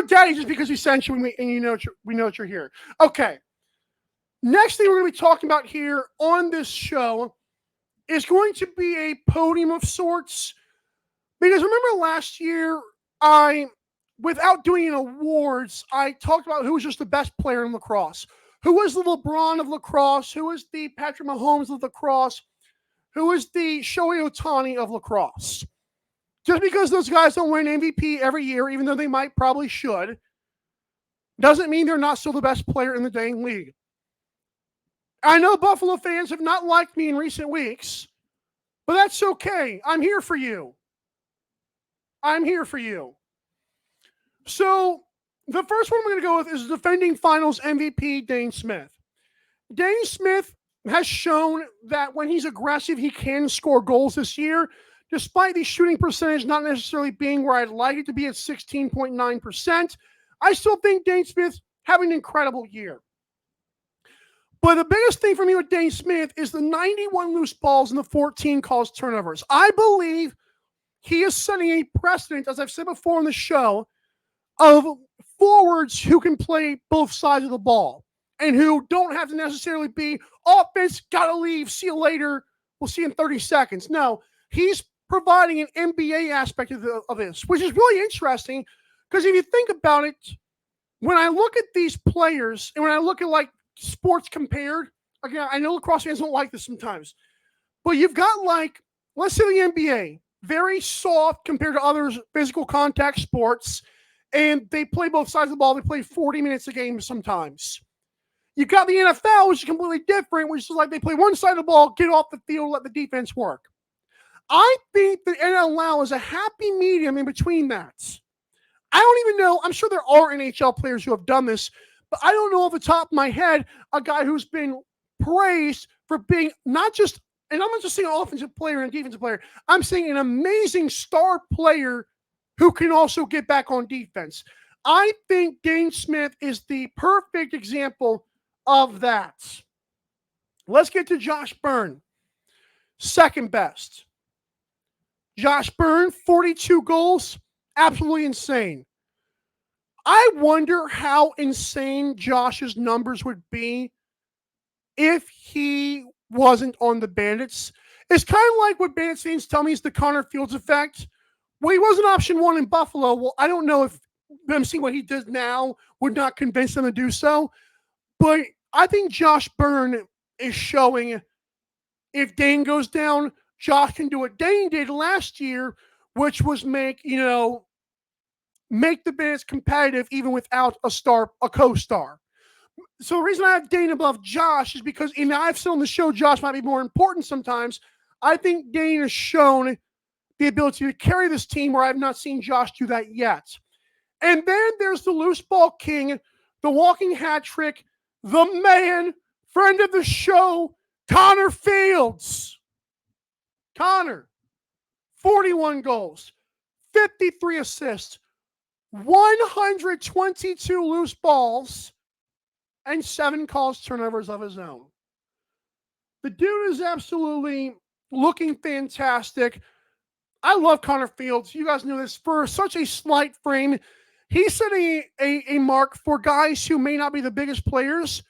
go daddy just because we sent you and we know that you're here. Okay. Next thing we're going to be talking about here on this show is going to be a podium of sorts. Because remember last year, without doing an awards, I talked about who was just the best player in lacrosse. Who was the LeBron of lacrosse? Who was the Patrick Mahomes of lacrosse? Who is the Shohei Ohtani of lacrosse? Just because those guys don't win MVP every year, even though they might probably should, doesn't mean they're not still the best player in the dang league. I know Buffalo fans have not liked me in recent weeks, but that's okay. I'm here for you. I'm here for you. So, the first one we're going to go with is defending finals MVP Dane Smith. Dane Smith has shown that when he's aggressive, he can score goals this year, despite the shooting percentage not necessarily being where I'd like it to be at 16.9%. I still think Dane Smith having an incredible year. But the biggest thing for me with Dane Smith is the 91 loose balls and the 14 caused turnovers. I believe he is setting a precedent, as I've said before on the show, of forwards who can play both sides of the ball and who don't have to necessarily be offense, gotta leave, see you later, we'll see you in 30 seconds. No, he's providing an NBA aspect of this, which is really interesting because if you think about it, when I look at these players and when I look at like sports compared, again, I know lacrosse fans don't like this sometimes, but you've got like, let's say the NBA, very soft compared to other physical contact sports, and they play both sides of the ball. They play 40 minutes a game sometimes. You got the NFL, which is completely different, which is like they play one side of the ball, get off the field, let the defense work. I think the NLL is a happy medium in between that. I don't even know, I'm sure there are NHL players who have done this, but I don't know off the top of my head a guy who's been praised for being not just, and I'm not just saying an offensive player and a defensive player, I'm saying an amazing star player who can also get back on defense. I think Dane Smith is the perfect example of that. Let's get to Josh Byrne. Second best. Josh Byrne, 42 goals. Absolutely insane. I wonder how insane Josh's numbers would be if he wasn't on the Bandits. It's kind of like what Bandits fans tell me is the Connor Fields effect. Well, he wasn't option one in Buffalo. Well, I don't know if them seeing what he does now would not convince them to do so. But I think Josh Byrne is showing if Dane goes down, Josh can do what Dane did last year, which was make the Bandits competitive even without a co-star. So the reason I have Dane above Josh is because, and I've said on the show, Josh might be more important sometimes. I think Dane has shown the ability to carry this team where I've not seen Josh do that yet. And then there's the loose ball king, the walking hat trick, the man, friend of the show, Connor Fields. Connor, 41 goals, 53 assists, 122 loose balls, and 7 caused turnovers of his own. The dude is absolutely looking fantastic. I love Connor Fields. You guys know this. For such a slight frame, he's setting a mark for guys who may not be the biggest players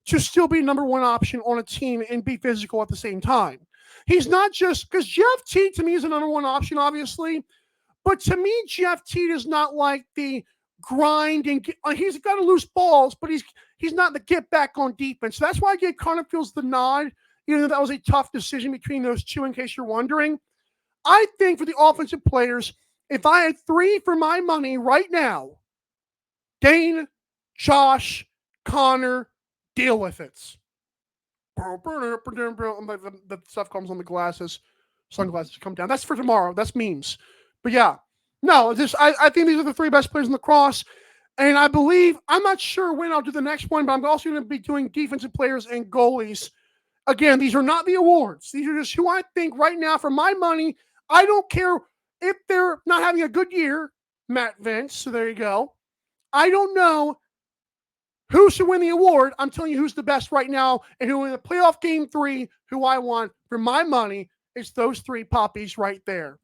to still be number one option on a team and be physical at the same time. He's not just, because Jeff Teague to me is a number one option, obviously, but to me, Jeff Teague is not like the grind and he's got to loose balls, but he's not the get back on defense. So that's why I gave Connor Fields the nod, even though that was a tough decision between those two, in case you're wondering. I think for the offensive players, if I had 3 for my money right now, Dane, Josh, Connor, deal with it. The stuff comes on the glasses. Sunglasses come down. That's for tomorrow. That's memes. But yeah. No, I think these are the 3 best players in lacrosse. And I believe, I'm not sure when I'll do the next one, but I'm also going to be doing defensive players and goalies. Again, these are not the awards. These are just who I think right now, for my money, I don't care if they're not having a good year, Matt Vince, so there you go. I don't know who should win the award. I'm telling you who's the best right now, and who in the playoff game 3, who I want for my money, is those 3 poppies right there.